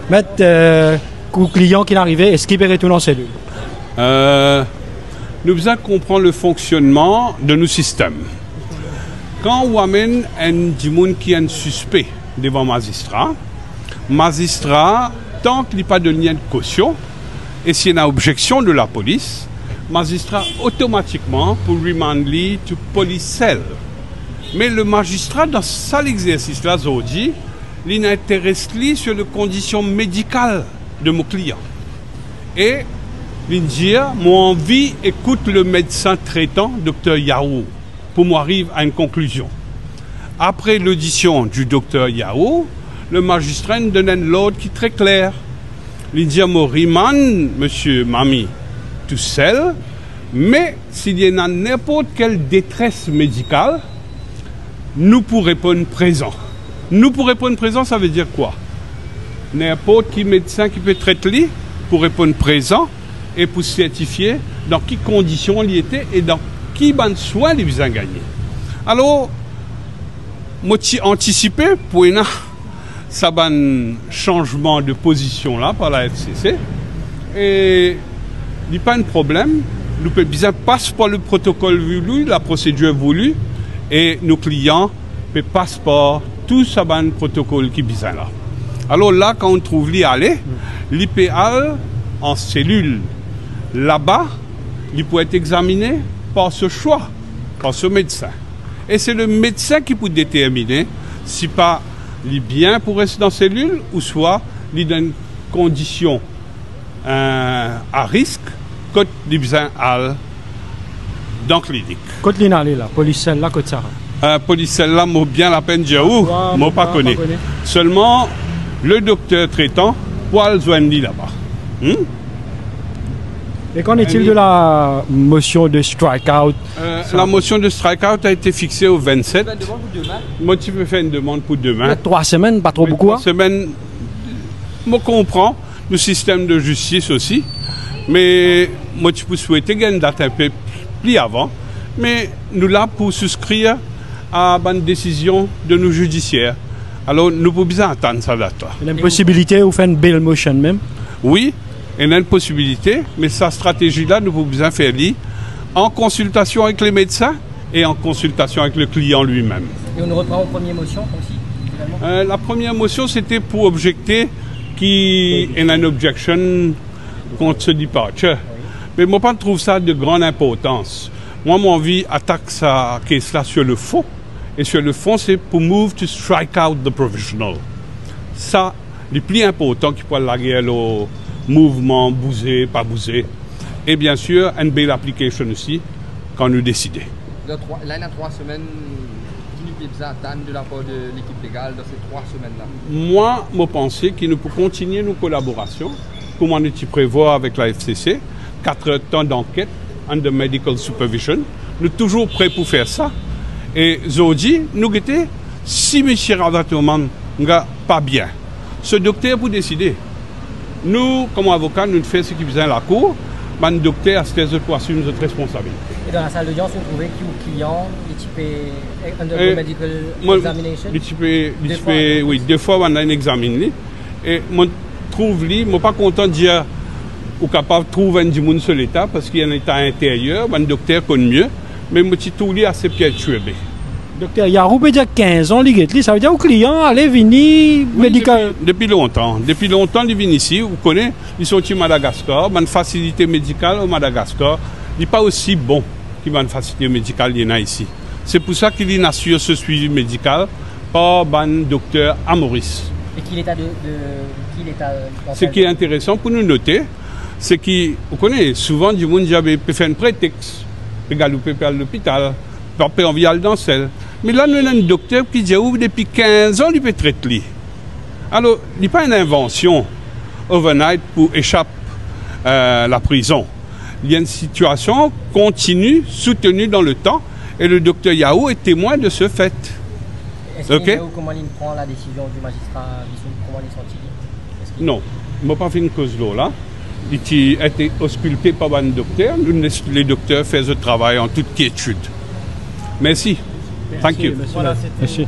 Mettre le client qui est arrivé, est-ce qu'il peut retourner en cellule? Nous devons comprendre le fonctionnement de nos systèmes. Quand on amène un qui est un suspect devant magistrat, tant qu'il n'y a pas de lien de caution, et s'il y a une objection de la police, magistrat automatiquement pour remander to police cell. Mais le magistrat, dans ça l'exercice-là, dit, il n'intéresse sur les conditions médicales de mon client. Et il dit, moi envie, écoute le médecin traitant, docteur Yahou, pour moi arrive à une conclusion. Après l'audition du docteur Yahou, le magistrat nous donne l'ordre qui est très clair. Il dit, moi remand, monsieur Mami, tout seul, mais s'il y a n'importe quelle détresse médicale, nous pour répondre présent. Nous pour répondre présent, ça veut dire quoi? N'importe qui médecin qui peut traiter lui pour répondre présent et pour certifier dans quelles conditions il était et dans qui ban soin il a gagné. Alors, moi anticipé pour un ça ban changement de position là par la FCC et il n'y a pas de problème. Nous pouvons bien passer par le protocole voulu, la procédure voulue et nos clients peuvent passer par tout ça ban protocole qui est bizarre là. Alors là, quand on trouve l'IPA en cellule, là-bas, il peut être examiné par ce choix, par ce médecin. Et c'est le médecin qui peut déterminer si pas il est bien pour rester dans la cellule ou soit il est dans une condition à risque quand il besoin dans la clinique. Quand il est allé là, police là, quand ça. Police là, moi bien la peine dire où, moi pas connais. Seulement le docteur traitant pour le joindre là-bas. Et qu'en est-il de la motion de strikeout? La motion de strikeout a été fixée au 27. Moi, tu peux faire une demande pour demain. Il y a 3 semaines, pas trop beaucoup. 3 semaines, moi comprends le système de justice aussi. Mais moi, tu peux souhaiter une date un peu plus avant. Mais nous là pour souscrire à une décision de nos judiciaires. Alors, nous pouvons bien attendre ça date-là. Il y a une possibilité de faire une bail motion même? Oui, il y a une possibilité, mais sa stratégie-là, nous pouvons bien faire en consultation avec les médecins et en consultation avec le client lui-même. Et on reprend aux premières motions aussi finalement? La première motion, c'était pour objecter qu'il y a une objection contre ce departure. Oui. Mais moi, je trouve ça de grande importance. Moi, mon envie attaque ça sur le fond. Et sur le fond, c'est pour move to strike out the provisional. Ça, le plus important qui peut la guerre, le mouvement, bouger, pas bouger. Et bien sûr, une belle application aussi, quand nous décidons. Là, il y a 3 semaines, qui nous peut attendre de la part de l'équipe légale dans ces 3 semaines-là? Moi, je pense que nous pouvons continuer nos collaborations, comme on est prévu avec la FCC, 4 temps d'enquête, under medical supervision. Nous sommes toujours prêts pour faire ça. Et aujourd'hui, nous étions, si M. Radatoman n'est pas bien, ce docteur peut décider. Nous, comme avocats, nous faisons ce qui vient à la cour, mais le docteur a ce pour assumer notre responsabilité. Et dans la salle d'audience, vous trouvez qui ou client, les types under medical examination? Oui, 2 fois on a une examen. Et je trouve, je ne suis pas content de dire ou capable de trouver un monde sur l'état parce qu'il y a un état intérieur, un docteur connaît mieux, mais je suis tout assez piégé. Docteur Yahou peut dire 15 ans, ça veut dire au client, allez, venir, médical. Depuis longtemps. Depuis longtemps, ils viennent ici. Vous connaissez, ils sont au Madagascar. Une facilité médicale au Madagascar n'est pas aussi bon qu'une facilité médicale qu'il y en a ici. C'est pour ça qu'il assure ce suivi médical par un docteur à Maurice. Et qui l'état Ce qui est intéressant pour nous noter, c'est que, vous connaissez, souvent, du monde peut faire un prétexte. Peut galoper à l'hôpital, peut envie d'aller dans le sel. Mais là, nous avons un docteur qui dit que depuis 15 ans, il peut traiter. Alors, il n'est pas une invention overnight pour échapper à la prison. Il y a une situation continue, soutenue dans le temps, et le docteur Yahou est témoin de ce fait. Est-ce que comment il prend la décision du magistrat Bissoum? Comment il sent-il? Non, je n'ai pas fait une cause là. Il a été ausculté par un docteur. Nous, les docteurs, font le travail en toute quiétude. Merci. Thank you. Merci.